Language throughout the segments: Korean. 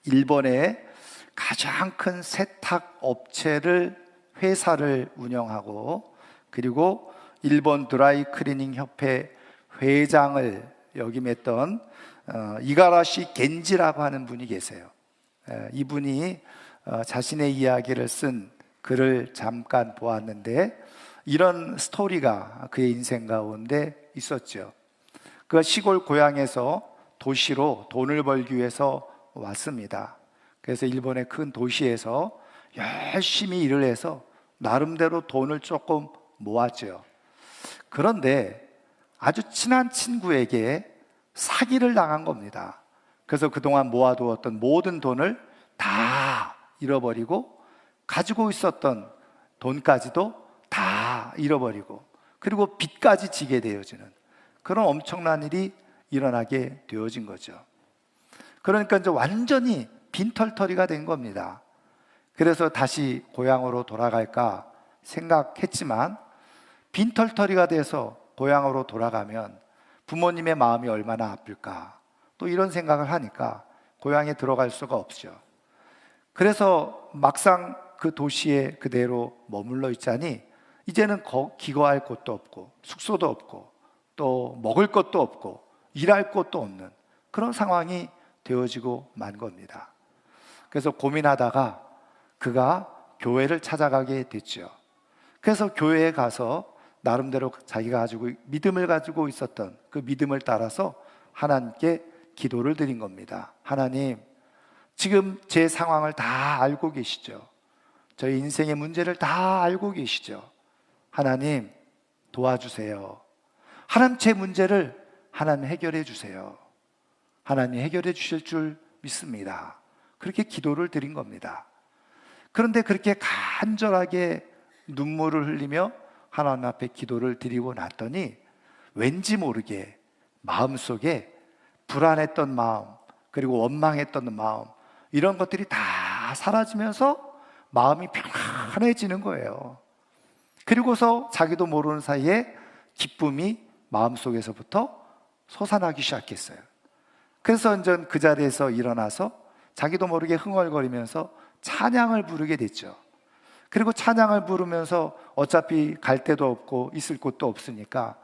일본의 가장 큰 세탁 업체를 회사를 운영하고, 그리고 일본 드라이 클리닝 협회 회장을 역임했던 이가라시 겐지라고 하는 분이 계세요. 이분이 자신의 이야기를 쓴 글을 잠깐 보았는데, 이런 스토리가 그의 인생 가운데 있었죠. 그 시골 고향에서 도시로 돈을 벌기 위해서 왔습니다. 그래서 일본의 큰 도시에서 열심히 일을 해서 나름대로 돈을 조금 모았죠. 그런데 아주 친한 친구에게 사기를 당한 겁니다. 그래서 그동안 모아두었던 모든 돈을 다 잃어버리고, 가지고 있었던 돈까지도 다 잃어버리고, 그리고 빚까지 지게 되어지는 그런 엄청난 일이 일어나게 되어진 거죠. 그러니까 이제 완전히 빈털터리가 된 겁니다. 그래서 다시 고향으로 돌아갈까 생각했지만, 빈털터리가 돼서 고향으로 돌아가면 부모님의 마음이 얼마나 아플까, 또 이런 생각을 하니까 고향에 들어갈 수가 없죠. 그래서 막상 그 도시에 그대로 머물러 있자니 이제는 기거할 곳도 없고, 숙소도 없고, 또 먹을 것도 없고, 일할 곳도 없는 그런 상황이 되어지고 만 겁니다. 그래서 고민하다가 그가 교회를 찾아가게 됐죠. 그래서 교회에 가서 나름대로 자기가 가지고 믿음을 가지고 있었던 그 믿음을 따라서 하나님께 기도를 드린 겁니다. 하나님, 지금 제 상황을 다 알고 계시죠. 저희 인생의 문제를 다 알고 계시죠. 하나님, 도와주세요. 하나님, 제 문제를 하나님 해결해 주세요. 하나님 해결해 주실 줄 믿습니다. 그렇게 기도를 드린 겁니다. 그런데 그렇게 간절하게 눈물을 흘리며 하나님 앞에 기도를 드리고 났더니 왠지 모르게 마음속에 불안했던 마음, 그리고 원망했던 마음, 이런 것들이 다 사라지면서 마음이 편안해지는 거예요. 그리고서 자기도 모르는 사이에 기쁨이 마음속에서부터 솟아나기 시작했어요. 그래서 이제 그 자리에서 일어나서 자기도 모르게 흥얼거리면서 찬양을 부르게 됐죠. 그리고 찬양을 부르면서 어차피 갈 데도 없고 있을 곳도 없으니까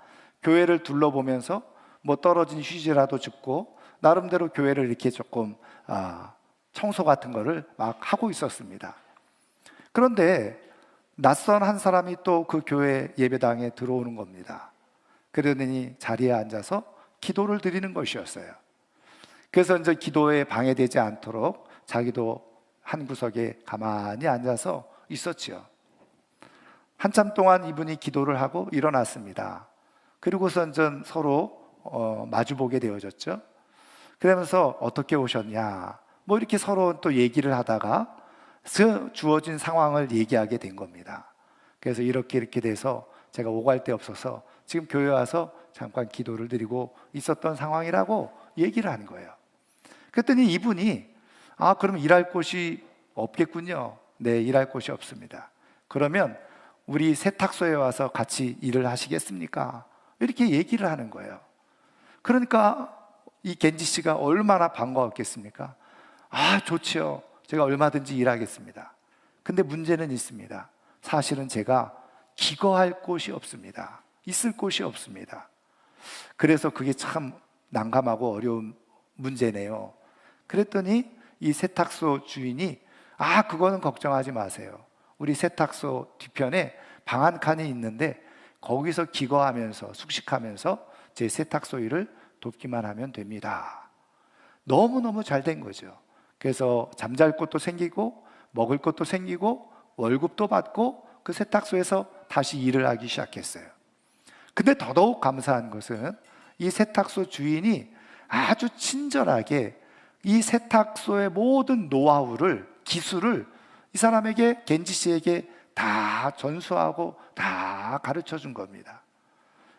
교회를 둘러보면서 뭐 떨어진 휴지라도 줍고 나름대로 교회를 이렇게 조금 청소 같은 거를 막 하고 있었습니다. 그런데 낯선 한 사람이 또 그 교회 예배당에 들어오는 겁니다. 그러더니 자리에 앉아서 기도를 드리는 것이었어요. 그래서 이제 기도에 방해되지 않도록 자기도 한 구석에 가만히 앉아서 있었지요. 한참 동안 이분이 기도를 하고 일어났습니다. 그리고서 이제 서로 마주보게 되어졌죠. 그러면서 어떻게 오셨냐, 뭐 이렇게 서로 또 얘기를 하다가 주어진 상황을 얘기하게 된 겁니다. 그래서 이렇게 돼서 제가 오갈 데 없어서 지금 교회 와서 잠깐 기도를 드리고 있었던 상황이라고 얘기를 하는 거예요. 그랬더니 이분이 그럼 일할 곳이 없겠군요. 네, 일할 곳이 없습니다. 그러면 우리 세탁소에 와서 같이 일을 하시겠습니까? 이렇게 얘기를 하는 거예요. 그러니까 이 겐지 씨가 얼마나 반가웠겠습니까? 좋지요. 제가 얼마든지 일하겠습니다. 근데 문제는 있습니다. 사실은 제가 기거할 곳이 없습니다. 있을 곳이 없습니다. 그래서 그게 참 난감하고 어려운 문제네요. 그랬더니 이 세탁소 주인이 그거는 걱정하지 마세요. 우리 세탁소 뒤편에 방 한 칸이 있는데 거기서 기거하면서 숙식하면서 제 세탁소 일을 돕기만 하면 됩니다. 너무너무 잘 된 거죠. 그래서 잠잘 곳도 생기고 먹을 것도 생기고 월급도 받고 그 세탁소에서 다시 일을 하기 시작했어요. 근데 더더욱 감사한 것은 이 세탁소 주인이 아주 친절하게 이 세탁소의 모든 노하우를, 기술을 이 사람에게, 겐지 씨에게 다 전수하고 다 가르쳐 준 겁니다.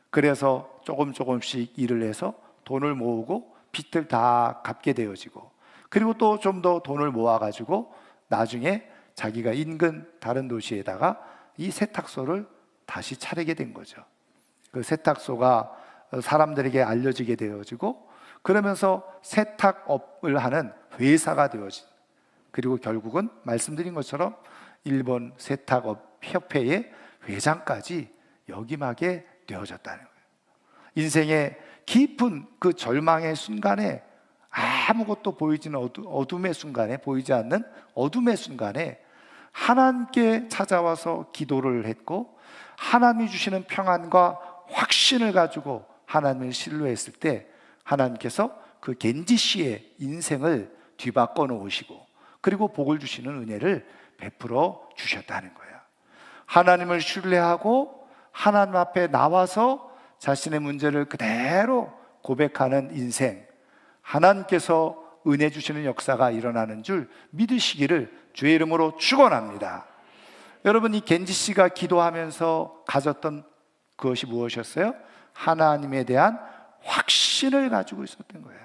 그래서 조금씩 일을 해서 돈을 모으고 빚을 다 갚게 되어지고, 그리고 또 좀 더 돈을 모아가지고 나중에 자기가 인근 다른 도시에다가 이 세탁소를 다시 차리게 된 거죠. 그 세탁소가 사람들에게 알려지게 되어지고, 그러면서 세탁업을 하는 회사가 되어진, 그리고 결국은 말씀드린 것처럼 일본 세탁업 협회의 회장까지 역임하게 되어졌다는 거예요. 인생의 깊은 그 절망의 순간에, 아무것도 보이지는 어둠의 순간에, 보이지 않는 어둠의 순간에 하나님께 찾아와서 기도를 했고, 하나님이 주시는 평안과 확신을 가지고 하나님을 신뢰했을 때 하나님께서 그 겐지 씨의 인생을 뒤바꿔 놓으시고, 그리고 복을 주시는 은혜를 베풀어 주셨다는 거예요. 하나님을 신뢰하고 하나님 앞에 나와서 자신의 문제를 그대로 고백하는 인생, 하나님께서 은혜 주시는 역사가 일어나는 줄 믿으시기를 주의 이름으로 축원합니다. 여러분, 이 겐지 씨가 기도하면서 가졌던 그것이 무엇이었어요? 하나님에 대한 확신을 가지고 있었던 거예요.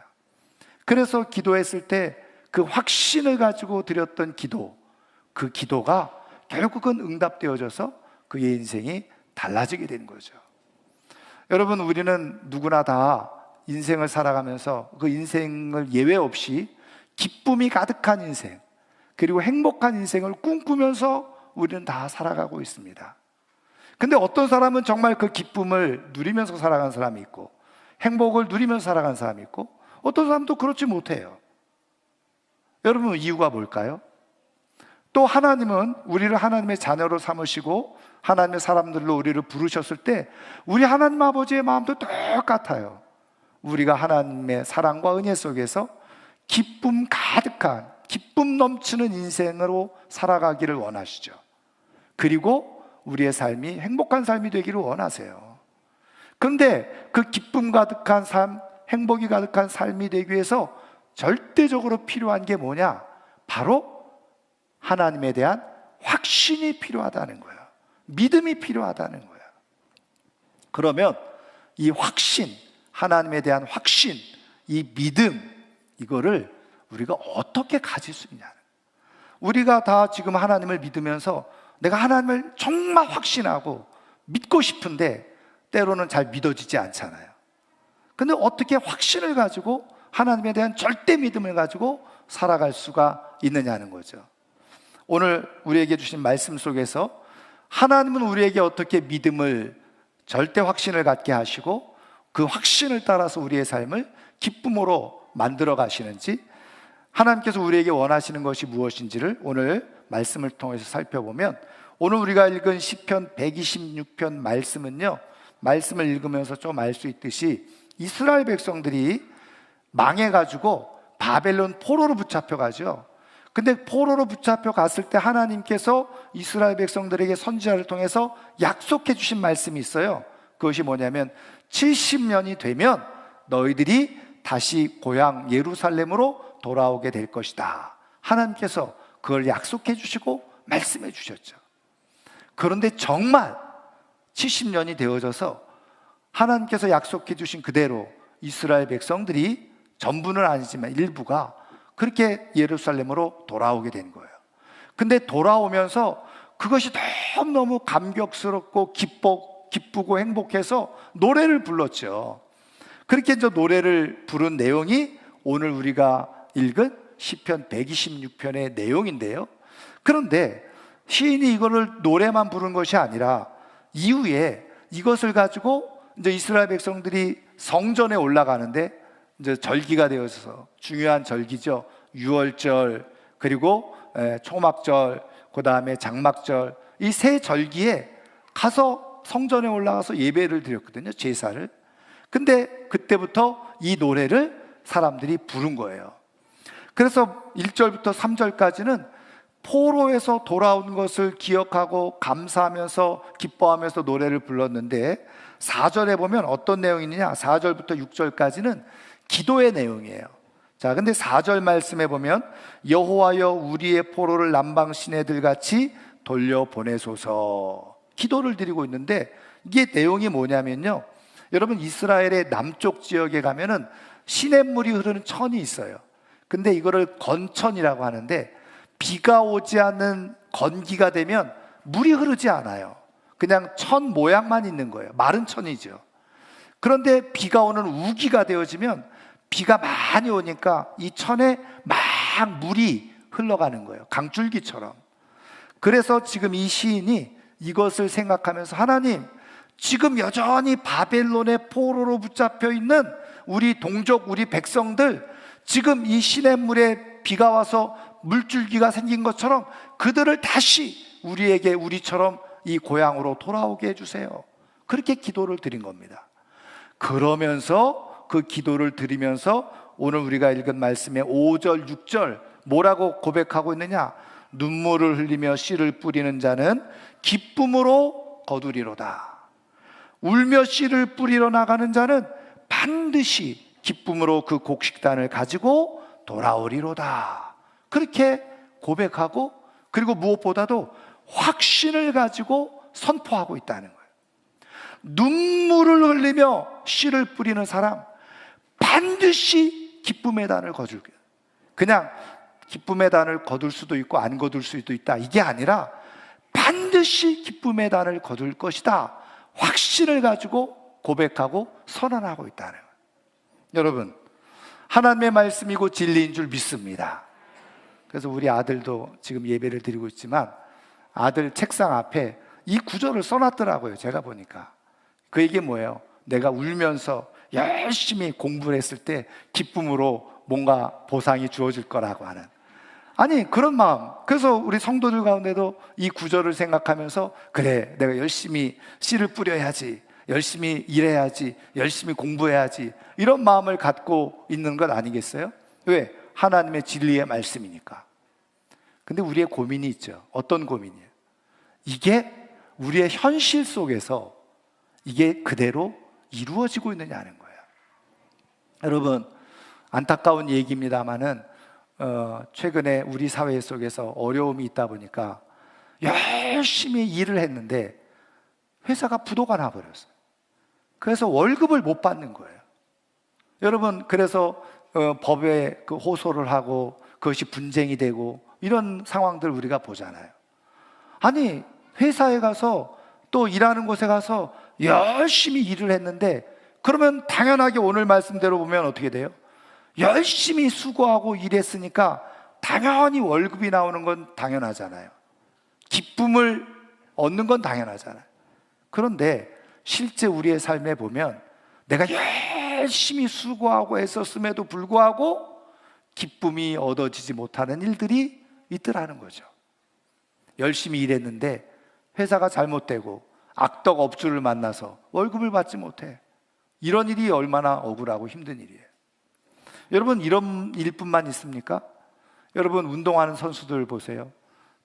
그래서 기도했을 때 그 확신을 가지고 드렸던 기도, 그 기도가 결국은 응답되어져서 그의 인생이 달라지게 된 거죠. 여러분, 우리는 누구나 다 인생을 살아가면서 그 인생을 예외 없이 기쁨이 가득한 인생, 그리고 행복한 인생을 꿈꾸면서 우리는 다 살아가고 있습니다. 근데 어떤 사람은 정말 그 기쁨을 누리면서 살아가는 사람이 있고, 행복을 누리면서 살아가는 사람이 있고, 어떤 사람도 그렇지 못해요. 여러분, 이유가 뭘까요? 또 하나님은 우리를 하나님의 자녀로 삼으시고 하나님의 사람들로 우리를 부르셨을 때 우리 하나님 아버지의 마음도 똑같아요. 우리가 하나님의 사랑과 은혜 속에서 기쁨 가득한, 기쁨 넘치는 인생으로 살아가기를 원하시죠. 그리고 우리의 삶이 행복한 삶이 되기를 원하세요. 그런데 그 기쁨 가득한 삶, 행복이 가득한 삶이 되기 위해서 절대적으로 필요한 게 뭐냐? 바로 하나님에 대한 확신이 필요하다는 거예요. 믿음이 필요하다는 거예요. 그러면 이 확신, 하나님에 대한 확신, 이 믿음, 이거를 우리가 어떻게 가질 수 있냐? 우리가 다 지금 하나님을 믿으면서 내가 하나님을 정말 확신하고 믿고 싶은데 때로는 잘 믿어지지 않잖아요. 근데 어떻게 확신을 가지고 하나님에 대한 절대 믿음을 가지고 살아갈 수가 있느냐는 거죠. 오늘 우리에게 주신 말씀 속에서 하나님은 우리에게 어떻게 믿음을, 절대 확신을 갖게 하시고 그 확신을 따라서 우리의 삶을 기쁨으로 만들어 가시는지, 하나님께서 우리에게 원하시는 것이 무엇인지를 오늘 말씀을 통해서 살펴보면, 오늘 우리가 읽은 시편 126편 말씀은요, 말씀을 읽으면서 좀 알 수 있듯이 이스라엘 백성들이 망해가지고 바벨론 포로로 붙잡혀 가죠. 근데 포로로 붙잡혀 갔을 때 하나님께서 이스라엘 백성들에게 선지자를 통해서 약속해 주신 말씀이 있어요. 그것이 뭐냐면 70년이 되면 너희들이 다시 고향 예루살렘으로 돌아오게 될 것이다. 하나님께서 그걸 약속해 주시고 말씀해 주셨죠. 그런데 정말 70년이 되어져서 하나님께서 약속해 주신 그대로 이스라엘 백성들이, 전부는 아니지만 일부가 그렇게 예루살렘으로 돌아오게 된 거예요. 근데 돌아오면서 그것이 너무너무 감격스럽고 기쁘고 행복해서 노래를 불렀죠. 그렇게 이제 노래를 부른 내용이 오늘 우리가 읽은 시편 126편의 내용인데요. 그런데 시인이 이거를 노래만 부른 것이 아니라 이후에 이것을 가지고 이제 이스라엘 백성들이 성전에 올라가는데 이제 절기가 되어서 중요한 절기죠. 유월절, 그리고 초막절, 그 다음에 장막절, 이 세 절기에 가서 성전에 올라가서 예배를 드렸거든요, 제사를. 근데 그때부터 이 노래를 사람들이 부른 거예요. 그래서 1절부터 3절까지는 포로에서 돌아온 것을 기억하고 감사하면서 기뻐하면서 노래를 불렀는데, 4절에 보면 어떤 내용이 있느냐, 4절부터 6절까지는 기도의 내용이에요. 자, 근데 4절 말씀에 보면 여호와여 우리의 포로를 남방 시내들 같이 돌려보내소서, 기도를 드리고 있는데, 이게 내용이 뭐냐면요, 여러분 이스라엘의 남쪽 지역에 가면은 시냇물이 흐르는 천이 있어요. 근데 이거를 건천이라고 하는데, 비가 오지 않는 건기가 되면 물이 흐르지 않아요. 그냥 천 모양만 있는 거예요. 마른 천이죠. 그런데 비가 오는 우기가 되어지면 비가 많이 오니까 이 천에 막 물이 흘러가는 거예요. 강줄기처럼. 그래서 지금 이 시인이 이것을 생각하면서 하나님, 지금 여전히 바벨론의 포로로 붙잡혀 있는 우리 동족, 우리 백성들, 지금 이 시냇물에 비가 와서 물줄기가 생긴 것처럼 그들을 다시 우리에게, 우리처럼 이 고향으로 돌아오게 해주세요. 그렇게 기도를 드린 겁니다. 그러면서 그 기도를 드리면서 오늘 우리가 읽은 말씀의 5절, 6절 뭐라고 고백하고 있느냐? 눈물을 흘리며 씨를 뿌리는 자는 기쁨으로 거두리로다. 울며 씨를 뿌리러 나가는 자는 반드시 기쁨으로 그 곡식단을 가지고 돌아오리로다. 그렇게 고백하고, 그리고 무엇보다도 확신을 가지고 선포하고 있다는 거예요. 눈물을 흘리며 씨를 뿌리는 사람, 반드시 기쁨의 단을 거둘 거예요. 그냥 기쁨의 단을 거둘 수도 있고 안 거둘 수도 있다, 이게 아니라 반드시 기쁨의 단을 거둘 것이다, 확신을 가지고 고백하고 선언하고 있다는 거예요. 여러분, 하나님의 말씀이고 진리인 줄 믿습니다. 그래서 우리 아들도 지금 예배를 드리고 있지만 아들 책상 앞에 이 구절을 써놨더라고요. 제가 보니까 그 얘기 뭐예요? 내가 울면서 열심히 공부를 했을 때 기쁨으로 뭔가 보상이 주어질 거라고 하는, 아니 그런 마음. 그래서 우리 성도들 가운데도 이 구절을 생각하면서 그래, 내가 열심히 씨를 뿌려야지, 열심히 일해야지, 열심히 공부해야지, 이런 마음을 갖고 있는 것 아니겠어요? 왜? 하나님의 진리의 말씀이니까. 근데 우리의 고민이 있죠. 어떤 고민이에요? 이게 우리의 현실 속에서 이게 그대로 이루어지고 있느냐는 거예요. 여러분, 안타까운 얘기입니다마는 최근에 우리 사회 속에서 어려움이 있다 보니까 열심히 일을 했는데 회사가 부도가 나버렸어요. 그래서 월급을 못 받는 거예요. 여러분, 그래서 법에 그 호소를 하고 그것이 분쟁이 되고 이런 상황들 우리가 보잖아요. 아니, 회사에 가서 또 일하는 곳에 가서 열심히 일을 했는데, 그러면 당연하게 오늘 말씀대로 보면 어떻게 돼요? 열심히 수고하고 일했으니까 당연히 월급이 나오는 건 당연하잖아요. 기쁨을 얻는 건 당연하잖아요. 그런데 실제 우리의 삶에 보면 내가 열심히 수고하고 애썼음에도 불구하고 기쁨이 얻어지지 못하는 일들이 있더라는 거죠. 열심히 일했는데 회사가 잘못되고 악덕 업주를 만나서 월급을 받지 못해. 이런 일이 얼마나 억울하고 힘든 일이에요. 여러분, 이런 일뿐만 있습니까? 여러분, 운동하는 선수들 보세요.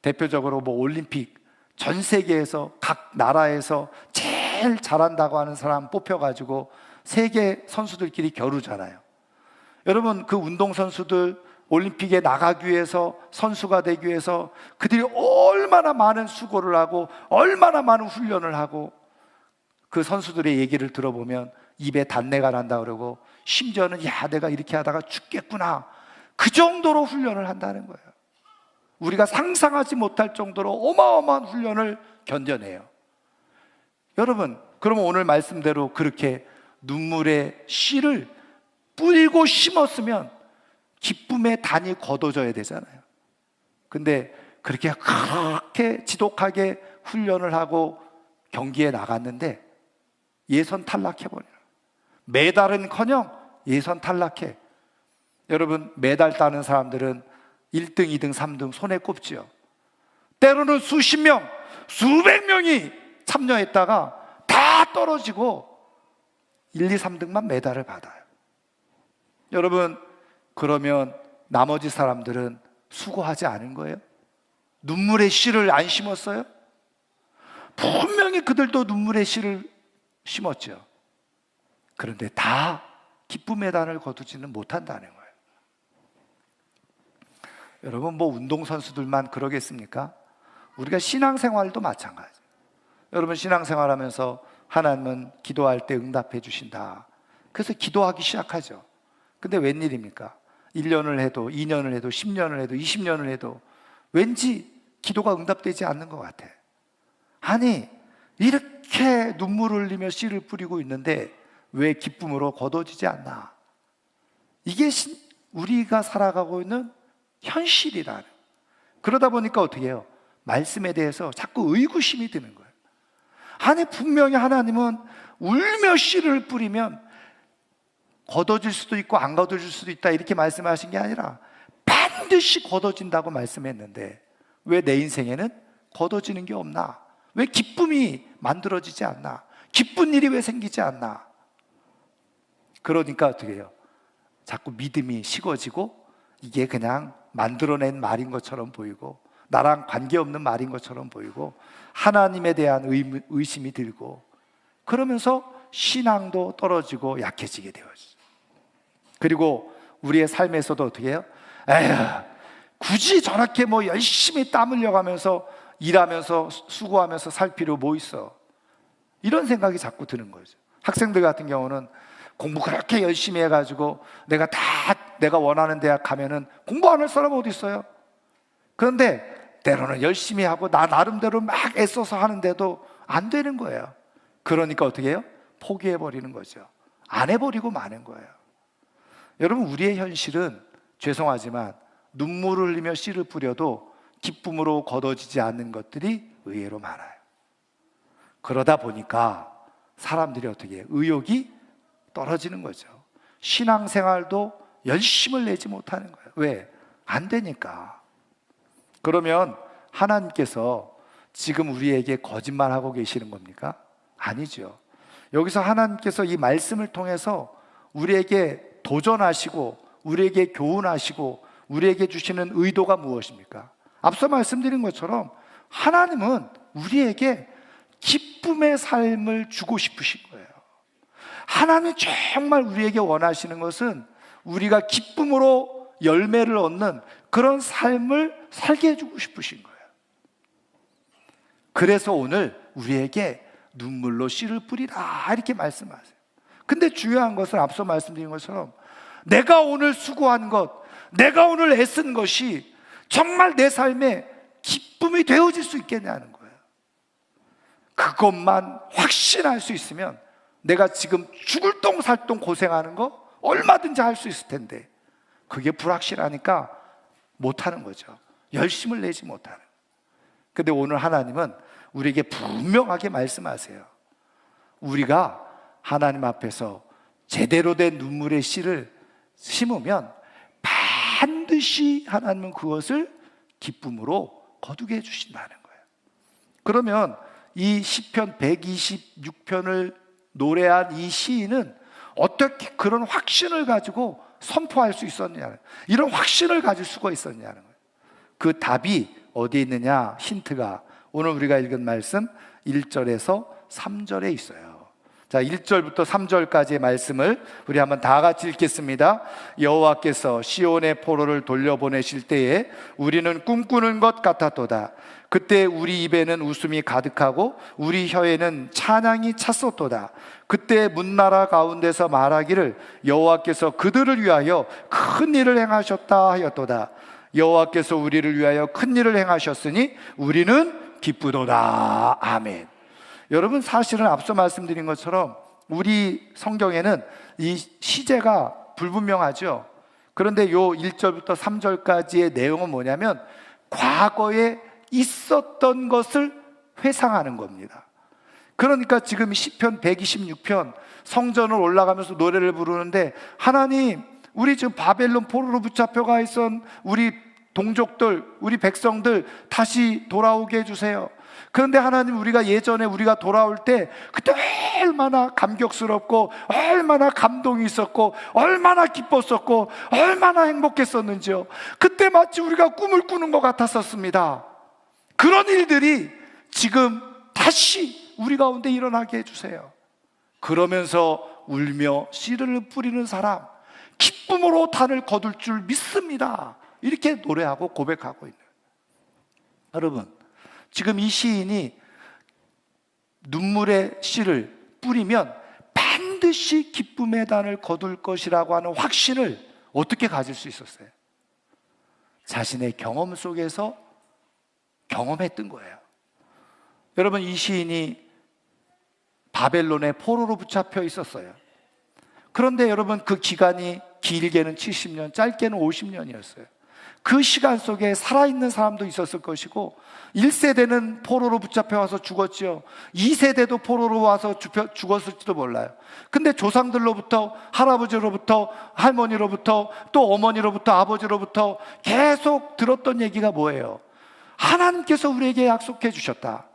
대표적으로 뭐 올림픽, 전 세계에서 각 나라에서 제일 잘한다고 하는 사람 뽑혀가지고 세계 선수들끼리 겨루잖아요. 여러분, 그 운동선수들 올림픽에 나가기 위해서, 선수가 되기 위해서 그들이 얼마나 많은 수고를 하고 얼마나 많은 훈련을 하고, 그 선수들의 얘기를 들어보면 입에 단내가 난다 그러고, 심지어는 야, 내가 이렇게 하다가 죽겠구나, 그 정도로 훈련을 한다는 거예요. 우리가 상상하지 못할 정도로 어마어마한 훈련을 견뎌내요. 여러분, 그러면 오늘 말씀대로 그렇게 눈물의 씨를 뿌리고 심었으면 기쁨의 단이 걷어져야 되잖아요. 근데 그렇게 지독하게 훈련을 하고 경기에 나갔는데 예선 탈락해버려요. 메달은커녕 예선 탈락해. 여러분, 메달 따는 사람들은 1등, 2등, 3등 손에 꼽지요. 때로는 수십 명, 수백 명이 참여했다가 다 떨어지고 1, 2, 3등만 메달을 받아요. 여러분, 그러면 나머지 사람들은 수고하지 않은 거예요? 눈물의 씨를 안 심었어요? 분명히 그들도 눈물의 씨를 심었죠. 그런데 다 기쁨의 단을 거두지는 못한다는 거예요. 여러분, 뭐 운동선수들만 그러겠습니까? 우리가 신앙생활도 마찬가지. 여러분, 신앙생활하면서 하나님은 기도할 때 응답해 주신다. 그래서 기도하기 시작하죠. 근데 웬일입니까? 1년을 해도 2년을 해도 10년을 해도 20년을 해도 왠지 기도가 응답되지 않는 것 같아. 아니, 이렇게 눈물을 흘리며 씨를 뿌리고 있는데 왜 기쁨으로 거둬지지 않나? 이게 우리가 살아가고 있는 현실이라는. 그러다 보니까 어떻게 해요? 말씀에 대해서 자꾸 의구심이 드는 거예요. 아니, 분명히 하나님은 울며 씨를 뿌리면 걷어질 수도 있고 안 걷어질 수도 있다, 이렇게 말씀하신 게 아니라 반드시 걷어진다고 말씀했는데 왜 내 인생에는 걷어지는 게 없나? 왜 기쁨이 만들어지지 않나? 기쁜 일이 왜 생기지 않나? 그러니까 어떻게 해요? 자꾸 믿음이 식어지고 이게 그냥 만들어낸 말인 것처럼 보이고 나랑 관계없는 말인 것처럼 보이고 하나님에 대한 의심이 들고, 그러면서 신앙도 떨어지고 약해지게 되어요. 그리고 우리의 삶에서도 어떻게 해요? 에휴, 굳이 저렇게 뭐 열심히 땀 흘려가면서 일하면서 수고하면서 살 필요 뭐 있어? 이런 생각이 자꾸 드는 거죠. 학생들 같은 경우는 공부 그렇게 열심히 해가지고 내가 원하는 대학 가면은 공부 안 할 사람 어디 있어요? 그런데 때로는 열심히 하고 나 나름대로 막 애써서 하는데도 안 되는 거예요. 그러니까 어떻게 해요? 포기해버리는 거죠. 안 해버리고 마는 거예요. 여러분, 우리의 현실은 죄송하지만 눈물을 흘리며 씨를 뿌려도 기쁨으로 걷어지지 않는 것들이 의외로 많아요. 그러다 보니까 사람들이 어떻게 해요? 의욕이 떨어지는 거죠. 신앙생활도 열심을 내지 못하는 거예요. 왜? 안 되니까. 그러면 하나님께서 지금 우리에게 거짓말하고 계시는 겁니까? 아니죠. 여기서 하나님께서 이 말씀을 통해서 우리에게 도전하시고 우리에게 교훈하시고 우리에게 주시는 의도가 무엇입니까? 앞서 말씀드린 것처럼 하나님은 우리에게 기쁨의 삶을 주고 싶으신 거예요. 하나님이 정말 우리에게 원하시는 것은 우리가 기쁨으로 열매를 얻는 그런 삶을 살게 해주고 싶으신 거예요. 그래서 오늘 우리에게 눈물로 씨를 뿌리라, 이렇게 말씀하세요. 근데 중요한 것은 앞서 말씀드린 것처럼 내가 오늘 수고한 것, 내가 오늘 애쓴 것이 정말 내 삶에 기쁨이 되어질 수 있겠냐는 거예요. 그것만 확신할 수 있으면 내가 지금 죽을 똥살똥 고생하는 거 얼마든지 할 수 있을 텐데 그게 불확실하니까 못하는 거죠. 열심을 내지 못하는. 근데 오늘 하나님은 우리에게 분명하게 말씀하세요. 우리가 하나님 앞에서 제대로 된 눈물의 씨를 심으면 반드시 하나님은 그것을 기쁨으로 거두게 해주신다는 거예요. 그러면 이 시편 126편을 노래한 이 시인은 어떻게 그런 확신을 가지고 선포할 수 있었느냐, 이런 확신을 가질 수가 있었냐는 거예요. 그 답이 어디에 있느냐? 힌트가 오늘 우리가 읽은 말씀 1절에서 3절에 있어요. 자, 1절부터 3절까지의 말씀을 우리 한번 다 같이 읽겠습니다. 여호와께서 시온의 포로를 돌려보내실 때에 우리는 꿈꾸는 것 같았도다. 그때 우리 입에는 웃음이 가득하고 우리 혀에는 찬양이 찼었도다. 그때 문나라 가운데서 말하기를 여호와께서 그들을 위하여 큰 일을 행하셨다 하였도다. 여호와께서 우리를 위하여 큰 일을 행하셨으니 우리는 기쁘도다. 아멘. 여러분, 사실은 앞서 말씀드린 것처럼 우리 성경에는 이 시제가 불분명하죠. 그런데 요 1절부터 3절까지의 내용은 뭐냐면 과거에 있었던 것을 회상하는 겁니다. 그러니까 지금 시편 126편 성전을 올라가면서 노래를 부르는데 하나님, 우리 지금 바벨론 포로로 붙잡혀가 있던 우리 동족들, 우리 백성들 다시 돌아오게 해주세요. 그런데 하나님, 우리가 예전에 우리가 돌아올 때 그때 얼마나 감격스럽고 얼마나 감동이 있었고 얼마나 기뻤었고 얼마나 행복했었는지요. 그때 마치 우리가 꿈을 꾸는 것 같았었습니다. 그런 일들이 지금 다시 우리 가운데 일어나게 해주세요. 그러면서 울며 씨를 뿌리는 사람, 기쁨으로 단을 거둘 줄 믿습니다. 이렇게 노래하고 고백하고 있는. 여러분, 지금 이 시인이 눈물의 씨를 뿌리면 반드시 기쁨의 단을 거둘 것이라고 하는 확신을 어떻게 가질 수 있었어요? 자신의 경험 속에서 경험했던 거예요. 여러분, 이 시인이 바벨론의 포로로 붙잡혀 있었어요. 그런데 여러분, 그 기간이 길게는 70년, 짧게는 50년이었어요. 그 시간 속에 살아있는 사람도 있었을 것이고 1세대는 포로로 붙잡혀 와서 죽었지요. 2세대도 포로로 와서 죽었을지도 몰라요. 근데 조상들로부터, 할아버지로부터, 할머니로부터, 또 어머니로부터, 아버지로부터 계속 들었던 얘기가 뭐예요? 하나님께서 우리에게 약속해 주셨다.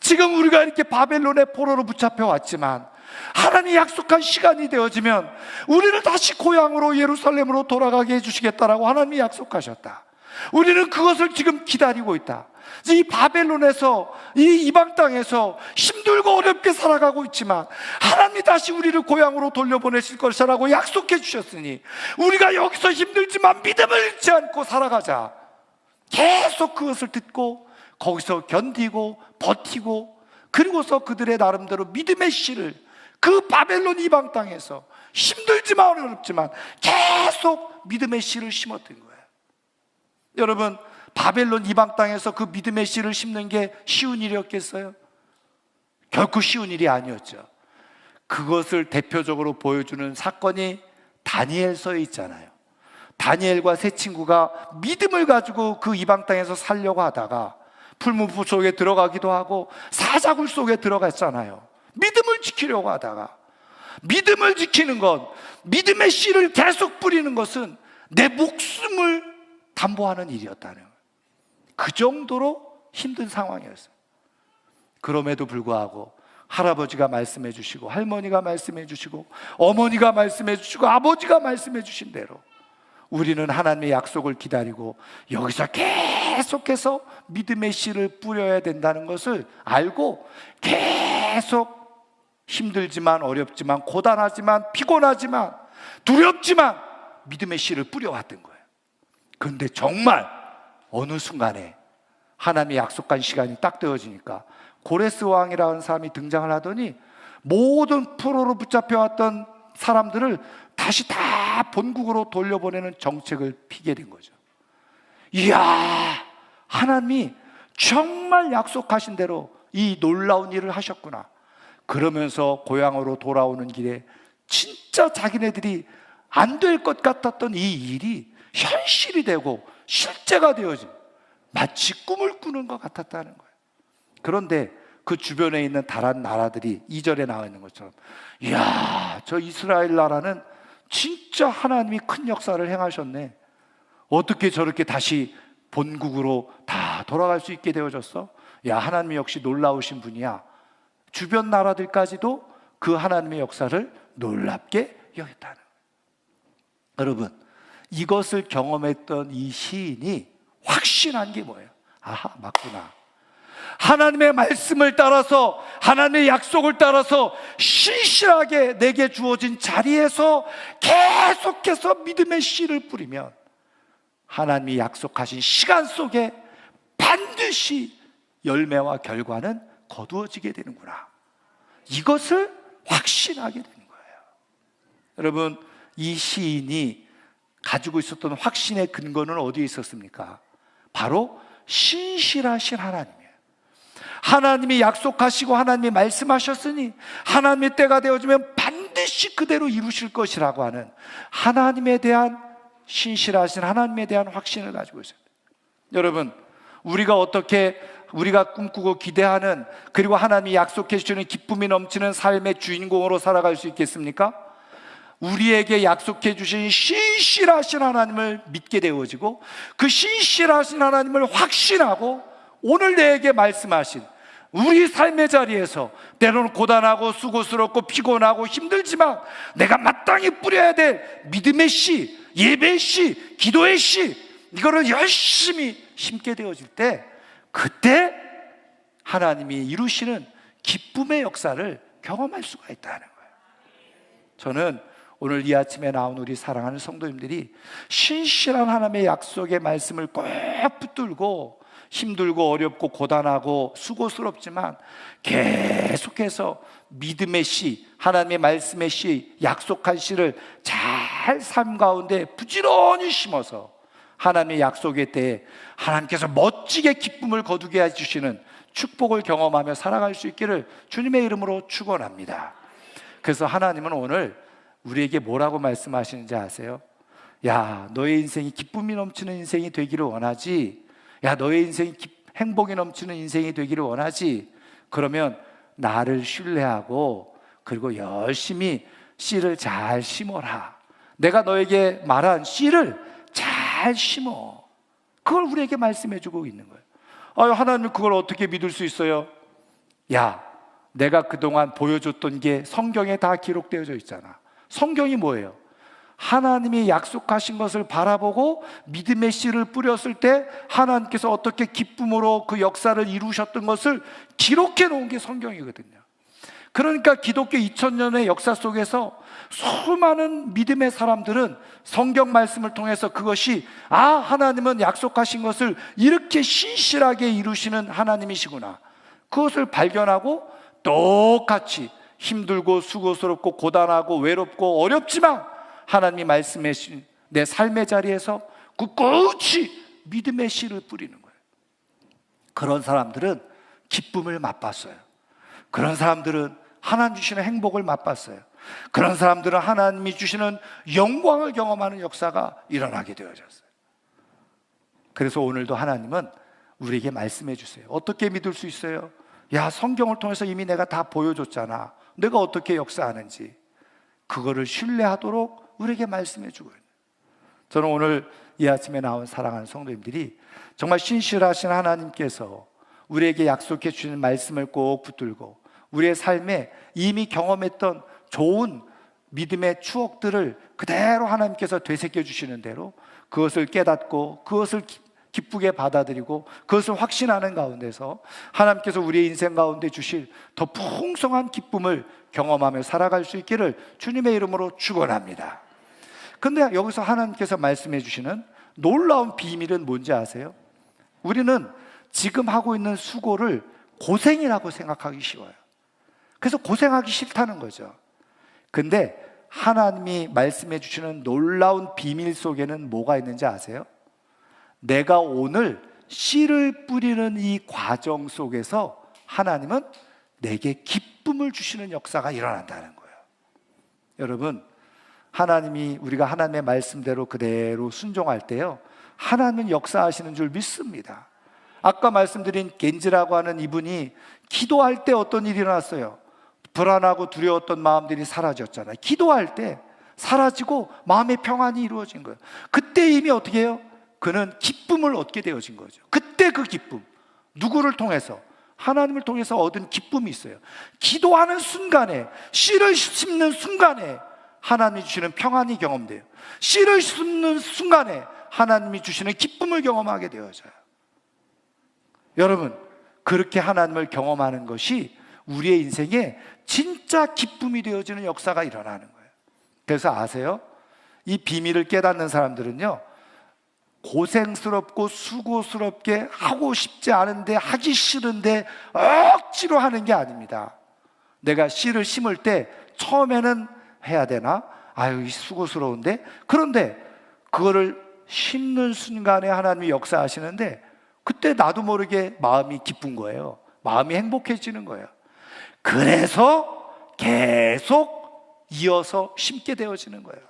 지금 우리가 이렇게 바벨론의 포로로 붙잡혀 왔지만 하나님이 약속한 시간이 되어지면 우리를 다시 고향으로, 예루살렘으로 돌아가게 해주시겠다라고 하나님이 약속하셨다. 우리는 그것을 지금 기다리고 있다. 이 바벨론에서, 이 이방 땅에서 힘들고 어렵게 살아가고 있지만 하나님이 다시 우리를 고향으로 돌려보내실 것이라고 약속해 주셨으니 우리가 여기서 힘들지만 믿음을 잃지 않고 살아가자. 계속 그것을 듣고 거기서 견디고 버티고, 그리고서 그들의 나름대로 믿음의 씨를 그 바벨론 이방 땅에서 힘들지만 어렵지만 계속 믿음의 씨를 심었던 거예요. 여러분, 바벨론 이방 땅에서 그 믿음의 씨를 심는 게 쉬운 일이었겠어요? 결코 쉬운 일이 아니었죠. 그것을 대표적으로 보여주는 사건이 다니엘서에 있잖아요. 다니엘과 세 친구가 믿음을 가지고 그 이방 땅에서 살려고 하다가 풀무불 속에 들어가기도 하고 사자굴 속에 들어갔잖아요. 믿음을 지키려고 하다가, 믿음을 지키는 것, 믿음의 씨를 계속 뿌리는 것은 내 목숨을 담보하는 일이었다는 거예요. 그 정도로 힘든 상황이었어요. 그럼에도 불구하고 할아버지가 말씀해 주시고, 할머니가 말씀해 주시고, 어머니가 말씀해 주시고, 아버지가 말씀해 주신 대로 우리는 하나님의 약속을 기다리고 여기서 계속해서 믿음의 씨를 뿌려야 된다는 것을 알고 계속 힘들지만 어렵지만 고단하지만 피곤하지만 두렵지만 믿음의 씨를 뿌려왔던 거예요. 그런데 정말 어느 순간에 하나님이 약속한 시간이 딱 되어지니까 고레스 왕이라는 사람이 등장을 하더니 모든 포로로 붙잡혀왔던 사람들을 다시 다 본국으로 돌려보내는 정책을 피게 된 거죠. 이야, 하나님이 정말 약속하신 대로 이 놀라운 일을 하셨구나. 그러면서 고향으로 돌아오는 길에 진짜 자기네들이 안 될 것 같았던 이 일이 현실이 되고 실제가 되어진, 마치 꿈을 꾸는 것 같았다는 거예요. 그런데 그 주변에 있는 다른 나라들이 2절에 나와 있는 것처럼, 이야, 저 이스라엘 나라는 진짜 하나님이 큰 역사를 행하셨네. 어떻게 저렇게 다시 본국으로 다 돌아갈 수 있게 되어졌어? 야, 하나님이 역시 놀라우신 분이야. 주변 나라들까지도 그 하나님의 역사를 놀랍게 여겼다는 거예요. 여러분, 이것을 경험했던 이 시인이 확신한 게 뭐예요? 아하, 맞구나. 하나님의 말씀을 따라서, 하나님의 약속을 따라서 신실하게 내게 주어진 자리에서 계속해서 믿음의 씨를 뿌리면 하나님이 약속하신 시간 속에 반드시 열매와 결과는 거두어지게 되는구나. 이것을 확신하게 되는 거예요. 여러분, 이 시인이 가지고 있었던 확신의 근거는 어디에 있었습니까? 바로 신실하신 하나님이에요. 하나님이 약속하시고 하나님이 말씀하셨으니 하나님의 때가 되어지면 반드시 그대로 이루실 것이라고 하는 하나님에 대한 신실하신 하나님에 대한 확신을 가지고 있어요. 여러분, 우리가 꿈꾸고 기대하는, 그리고 하나님이 약속해 주시는 기쁨이 넘치는 삶의 주인공으로 살아갈 수 있겠습니까? 우리에게 약속해 주신 신실하신 하나님을 믿게 되어지고 그 신실하신 하나님을 확신하고 오늘 내게 말씀하신 우리 삶의 자리에서 때로는 고단하고 수고스럽고 피곤하고 힘들지만 내가 마땅히 뿌려야 될 믿음의 씨, 예배의 씨, 기도의 씨, 이거를 열심히 심게 되어질 때, 그때 하나님이 이루시는 기쁨의 역사를 경험할 수가 있다는 거예요. 저는 오늘 이 아침에 나온 우리 사랑하는 성도님들이 신실한 하나님의 약속의 말씀을 꼭 붙들고 힘들고 어렵고 고단하고 수고스럽지만 계속해서 믿음의 씨, 하나님의 말씀의 씨, 약속한 씨를 잘 삶 가운데 부지런히 심어서 하나님의 약속의 때에 하나님께서 멋지게 기쁨을 거두게 해주시는 축복을 경험하며 살아갈 수 있기를 주님의 이름으로 축원합니다. 그래서 하나님은 오늘 우리에게 뭐라고 말씀하시는지 아세요? 야, 너의 인생이 기쁨이 넘치는 인생이 되기를 원하지? 야, 너의 인생이 행복이 넘치는 인생이 되기를 원하지? 그러면 나를 신뢰하고 그리고 열심히 씨를 잘 심어라. 내가 너에게 말한 씨를 잘 심어. 그걸 우리에게 말씀해 주고 있는 거예요. 아유, 하나님 그걸 어떻게 믿을 수 있어요? 야, 내가 그동안 보여줬던 게 성경에 다 기록되어져 있잖아. 성경이 뭐예요? 하나님이 약속하신 것을 바라보고 믿음의 씨를 뿌렸을 때 하나님께서 어떻게 기쁨으로 그 역사를 이루셨던 것을 기록해 놓은 게 성경이거든요. 그러니까 기독교 2000년의 역사 속에서 수많은 믿음의 사람들은 성경 말씀을 통해서 그것이 하나님은 약속하신 것을 이렇게 신실하게 이루시는 하나님이시구나, 그것을 발견하고 똑같이 힘들고 수고스럽고 고단하고 외롭고 어렵지만 하나님이 말씀해 주신 내 삶의 자리에서 꿋꿋이 믿음의 씨를 뿌리는 거예요. 그런 사람들은 기쁨을 맛봤어요. 그런 사람들은 하나님 주시는 행복을 맛봤어요. 그런 사람들은 하나님이 주시는 영광을 경험하는 역사가 일어나게 되어졌어요. 그래서 오늘도 하나님은 우리에게 말씀해 주세요. 어떻게 믿을 수 있어요? 야, 성경을 통해서 이미 내가 다 보여줬잖아. 내가 어떻게 역사하는지. 그거를 신뢰하도록 우리에게 말씀해 주고 있는. 저는 오늘 이 아침에 나온 사랑하는 성도님들이 정말 신실하신 하나님께서 우리에게 약속해 주시는 말씀을 꼭 붙들고 우리의 삶에 이미 경험했던 좋은 믿음의 추억들을 그대로 하나님께서 되새겨 주시는 대로 그것을 깨닫고 그것을 기쁘게 받아들이고 그것을 확신하는 가운데서 하나님께서 우리의 인생 가운데 주실 더 풍성한 기쁨을 경험하며 살아갈 수 있기를 주님의 이름으로 축원합니다. 근데 여기서 하나님께서 말씀해 주시는 놀라운 비밀은 뭔지 아세요? 우리는 지금 하고 있는 수고를 고생이라고 생각하기 쉬워요. 그래서 고생하기 싫다는 거죠. 근데 하나님이 말씀해 주시는 놀라운 비밀 속에는 뭐가 있는지 아세요? 내가 오늘 씨를 뿌리는 이 과정 속에서 하나님은 내게 기쁨을 주시는 역사가 일어난다는 거예요. 여러분, 하나님이 우리가 하나님의 말씀대로 그대로 순종할 때요, 하나님은 역사하시는 줄 믿습니다. 아까 말씀드린 겐지라고 하는 이분이 기도할 때 어떤 일이 일어났어요? 불안하고 두려웠던 마음들이 사라졌잖아요. 기도할 때 사라지고 마음의 평안이 이루어진 거예요. 그때 이미 어떻게 해요? 그는 기쁨을 얻게 되어진 거죠. 그때 그 기쁨, 누구를 통해서? 하나님을 통해서 얻은 기쁨이 있어요. 기도하는 순간에, 씨를 심는 순간에 하나님이 주시는 평안이 경험돼요. 씨를 심는 순간에 하나님이 주시는 기쁨을 경험하게 되어져요. 여러분, 그렇게 하나님을 경험하는 것이 우리의 인생에 진짜 기쁨이 되어지는 역사가 일어나는 거예요. 그래서 아세요? 이 비밀을 깨닫는 사람들은요, 고생스럽고 수고스럽게 하고 싶지 않은데 하기 싫은데 억지로 하는 게 아닙니다. 내가 씨를 심을 때 처음에는 해야 되나? 아유, 수고스러운데? 그런데 그거를 심는 순간에 하나님이 역사하시는데 그때 나도 모르게 마음이 기쁜 거예요. 마음이 행복해지는 거예요. 그래서 계속 이어서 심게 되어지는 거예요.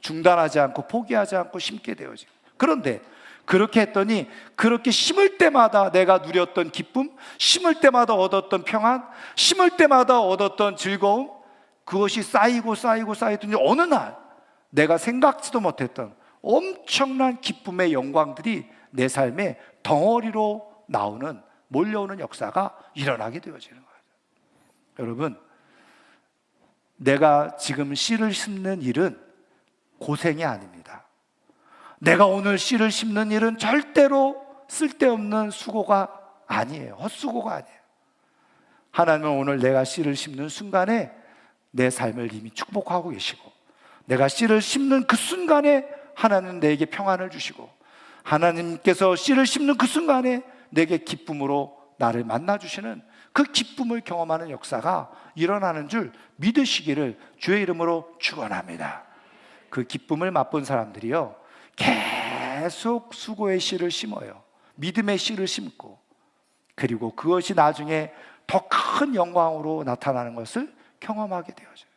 중단하지 않고 포기하지 않고 심게 되어지고. 그런데 그렇게 했더니 그렇게 심을 때마다 내가 누렸던 기쁨, 심을 때마다 얻었던 평안, 심을 때마다 얻었던 즐거움, 그것이 쌓이고 쌓이고 쌓이더니 어느 날 내가 생각지도 못했던 엄청난 기쁨의 영광들이 내 삶에 덩어리로 나오는, 몰려오는 역사가 일어나게 되어지는 거예요. 여러분, 내가 지금 씨를 심는 일은 고생이 아닙니다. 내가 오늘 씨를 심는 일은 절대로 쓸데없는 수고가 아니에요. 헛수고가 아니에요. 하나님은 오늘 내가 씨를 심는 순간에 내 삶을 이미 축복하고 계시고, 내가 씨를 심는 그 순간에 하나님은 내게 평안을 주시고, 하나님께서 씨를 심는 그 순간에 내게 기쁨으로 나를 만나주시는 그 기쁨을 경험하는 역사가 일어나는 줄 믿으시기를 주의 이름으로 축원합니다. 그 기쁨을 맛본 사람들이요, 계속 수고의 씨를 심어요. 믿음의 씨를 심고, 그리고 그것이 나중에 더 큰 영광으로 나타나는 것을 경험하게 되어져요.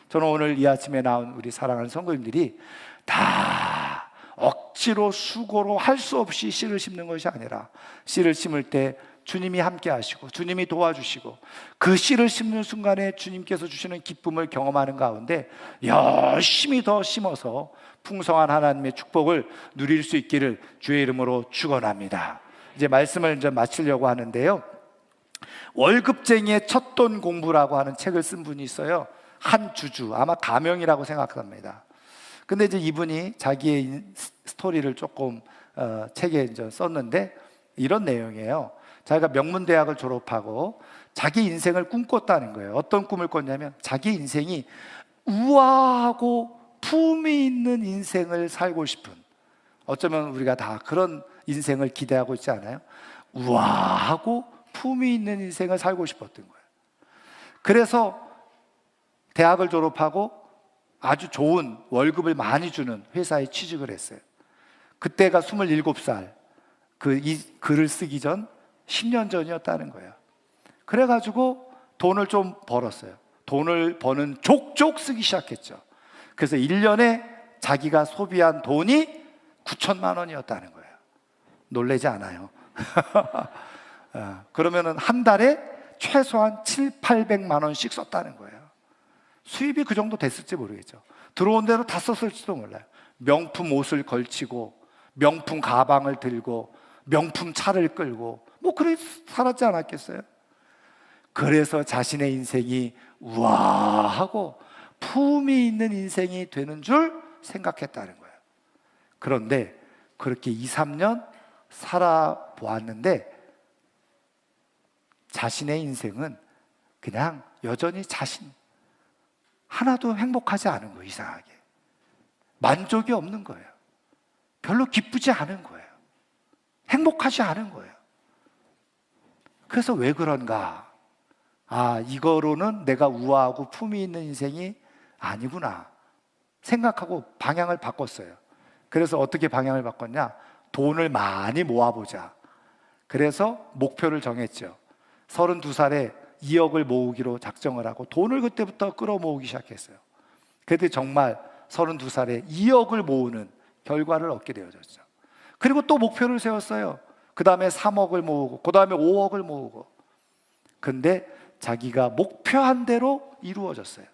저는 오늘 이 아침에 나온 우리 사랑하는 성도님들이 다 억지로 수고로 할 수 없이 씨를 심는 것이 아니라, 씨를 심을 때 주님이 함께 하시고 주님이 도와주시고 그 씨를 심는 순간에 주님께서 주시는 기쁨을 경험하는 가운데 열심히 더 심어서 풍성한 하나님의 축복을 누릴 수 있기를 주의 이름으로 축원합니다. 이제 말씀을 이제 마치려고 하는데요, 월급쟁이의 첫돈 공부라고 하는 책을 쓴 분이 있어요. 한주주, 아마 가명이라고 생각합니다. 근데 이제 이분이 자기의 스토리를 조금 책에 이제 썼는데 이런 내용이에요. 자기가 명문대학을 졸업하고 자기 인생을 꿈꿨다는 거예요. 어떤 꿈을 꿨냐면 자기 인생이 우아하고 품위 있는 인생을 살고 싶은, 어쩌면 우리가 다 그런 인생을 기대하고 있지 않아요? 우아하고 품위 있는 인생을 살고 싶었던 거예요. 그래서 대학을 졸업하고 아주 좋은 월급을 많이 주는 회사에 취직을 했어요. 그때가 27살, 이 글을 쓰기 전 10년 전이었다는 거예요. 그래가지고 돈을 좀 벌었어요. 돈을 버는 족족 쓰기 시작했죠. 그래서 1년에 자기가 소비한 돈이 9천만 원이었다는 거예요. 놀라지 않아요? 그러면은 한 달에 최소한 700~800만 원씩 썼다는 거예요. 수입이 그 정도 됐을지 모르겠죠. 들어온 대로 다 썼을지도 몰라요. 명품 옷을 걸치고 명품 가방을 들고 명품 차를 끌고 뭐 그래 살았지 않았겠어요? 그래서 자신의 인생이 우아하고 품이 있는 인생이 되는 줄 생각했다는 거예요. 그런데 그렇게 2~3년 살아보았는데 자신의 인생은 그냥 여전히 자신 하나도 행복하지 않은 거예요. 이상하게 만족이 없는 거예요. 별로 기쁘지 않은 거예요. 행복하지 않은 거예요. 그래서 왜 그런가? 이거로는 내가 우아하고 품이 있는 인생이 아니구나 생각하고 방향을 바꿨어요. 그래서 어떻게 방향을 바꿨냐? 돈을 많이 모아보자. 그래서 목표를 정했죠. 32살에 2억을 모으기로 작정을 하고 돈을 그때부터 끌어모으기 시작했어요. 그때 정말 32살에 2억을 모으는 결과를 얻게 되어졌죠. 그리고 또 목표를 세웠어요. 그 다음에 3억을 모으고 그 다음에 5억을 모으고. 근데 자기가 목표한 대로 이루어졌어요.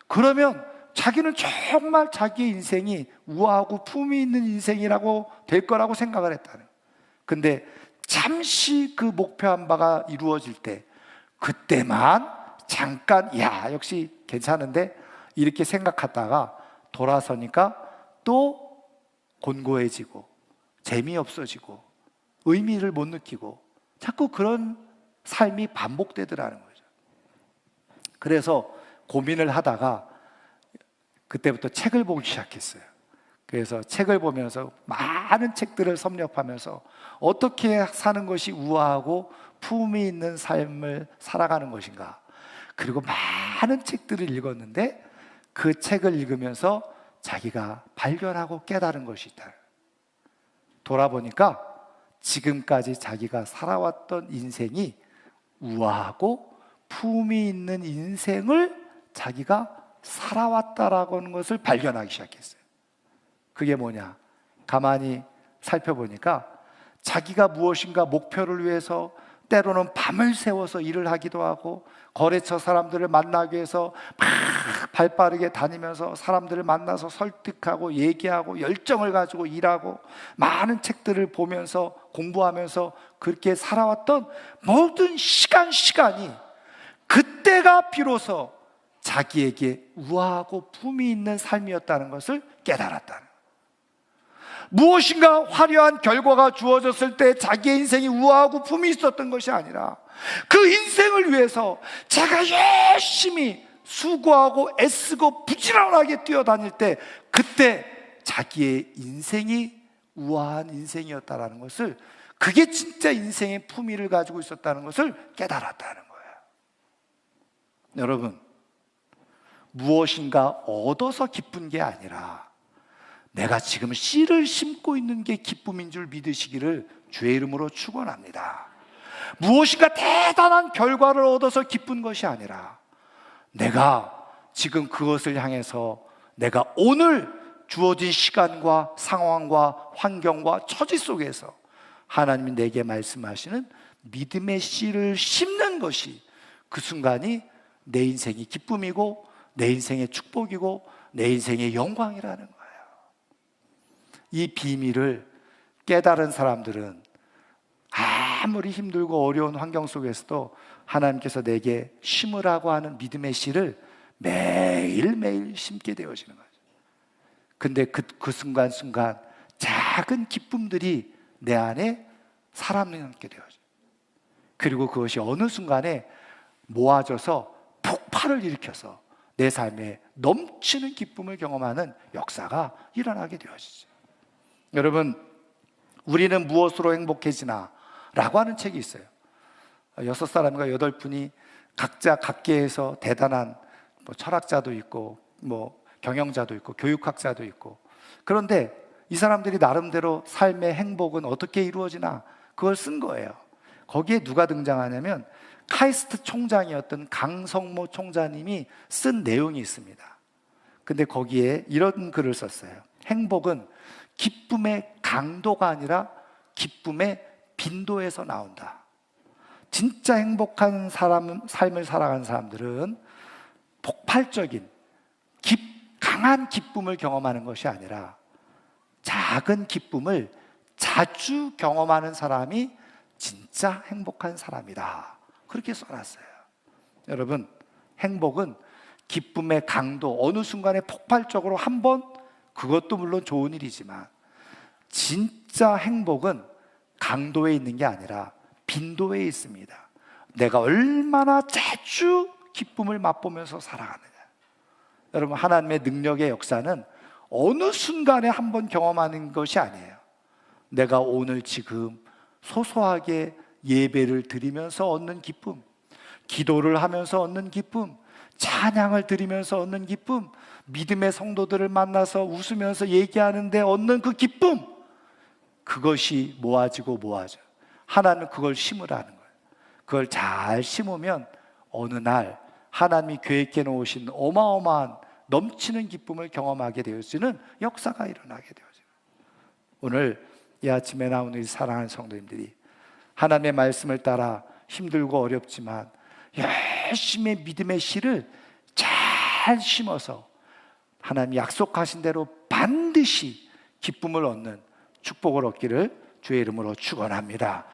그러면 자기는 정말 자기의 인생이 우아하고 품이 있는 인생이라고 될 거라고 생각을 했다는 거예요. 근데 잠시 그 목표한 바가 이루어질 때 그때만 잠깐 역시 괜찮은데 이렇게 생각하다가 돌아서니까 또 곤고해지고 재미없어지고 의미를 못 느끼고 자꾸 그런 삶이 반복되더라는 거죠. 그래서 고민을 하다가 그때부터 책을 보기 시작했어요. 그래서 책을 보면서 많은 책들을 섭렵하면서 어떻게 사는 것이 우아하고 품이 있는 삶을 살아가는 것인가. 그리고 많은 책들을 읽었는데 그 책을 읽으면서 자기가 발견하고 깨달은 것이 있다. 돌아보니까 지금까지 자기가 살아왔던 인생이 우아하고 품이 있는 인생을 자기가 살아왔다라고 하는 것을 발견하기 시작했어요. 그게 뭐냐? 가만히 살펴보니까 자기가 무엇인가 목표를 위해서 때로는 밤을 새워서 일을 하기도 하고 거래처 사람들을 만나기 위해서 막 발빠르게 다니면서 사람들을 만나서 설득하고 얘기하고 열정을 가지고 일하고 많은 책들을 보면서 공부하면서 그렇게 살아왔던 모든 시간이 그때가 비로소 자기에게 우아하고 품이 있는 삶이었다는 것을 깨달았다는 거예요. 무엇인가 화려한 결과가 주어졌을 때 자기의 인생이 우아하고 품이 있었던 것이 아니라 그 인생을 위해서 제가 열심히 수고하고 애쓰고 부지런하게 뛰어다닐 때 그때 자기의 인생이 우아한 인생이었다는 것을, 그게 진짜 인생의 품위를 가지고 있었다는 것을 깨달았다는 거예요. 여러분, 무엇인가 얻어서 기쁜 게 아니라 내가 지금 씨를 심고 있는 게 기쁨인 줄 믿으시기를 주의 이름으로 축원합니다. 무엇인가 대단한 결과를 얻어서 기쁜 것이 아니라 내가 지금 그것을 향해서 내가 오늘 주어진 시간과 상황과 환경과 처지 속에서 하나님이 내게 말씀하시는 믿음의 씨를 심는 것이 그 순간이 내 인생의 기쁨이고 내 인생의 축복이고 내 인생의 영광이라는 거예요. 이 비밀을 깨달은 사람들은 아무리 힘들고 어려운 환경 속에서도 하나님께서 내게 심으라고 하는 믿음의 씨를 매일매일 심게 되어지는 거죠. 근데 그 순간순간 작은 기쁨들이 내 안에 살아남게 되어져요. 그리고 그것이 어느 순간에 모아져서 폭발을 일으켜서 내 삶에 넘치는 기쁨을 경험하는 역사가 일어나게 되어지죠. 여러분, 우리는 무엇으로 행복해지나? 라고 하는 책이 있어요. 6사람과 8분이 각자 각계에서 대단한 철학자도 있고 경영자도 있고 교육학자도 있고, 그런데 이 사람들이 나름대로 삶의 행복은 어떻게 이루어지나 그걸 쓴 거예요. 거기에 누가 등장하냐면 카이스트 총장이었던 강성모 총장님이 쓴 내용이 있습니다. 근데 거기에 이런 글을 썼어요. 행복은 기쁨의 강도가 아니라 기쁨의 빈도에서 나온다. 진짜 행복한 삶을 살아가는 사람들은 폭발적인 강한 기쁨을 경험하는 것이 아니라 작은 기쁨을 자주 경험하는 사람이 진짜 행복한 사람이다. 그렇게 써놨어요. 여러분, 행복은 기쁨의 강도, 어느 순간에 폭발적으로 한번, 그것도 물론 좋은 일이지만 진짜 행복은 강도에 있는 게 아니라 빈도에 있습니다. 내가 얼마나 자주 기쁨을 맛보면서 살아가느냐. 여러분, 하나님의 능력의 역사는 어느 순간에 한번 경험하는 것이 아니에요. 내가 오늘 지금 소소하게 예배를 드리면서 얻는 기쁨, 기도를 하면서 얻는 기쁨, 찬양을 드리면서 얻는 기쁨, 믿음의 성도들을 만나서 웃으면서 얘기하는데 얻는 그 기쁨, 그것이 모아지고 모아져. 하나님은 그걸 심으라는 거예요. 그걸 잘 심으면 어느 날 하나님이 계획해 놓으신 어마어마한 넘치는 기쁨을 경험하게 되어지는 역사가 일어나게 되어져요. 오늘 이 아침에 나오는 이 사랑하는 성도님들이 하나님의 말씀을 따라 힘들고 어렵지만 열심히 믿음의 씨를 잘 심어서 하나님이 약속하신 대로 반드시 기쁨을 얻는 축복을 얻기를 주의 이름으로 축원합니다.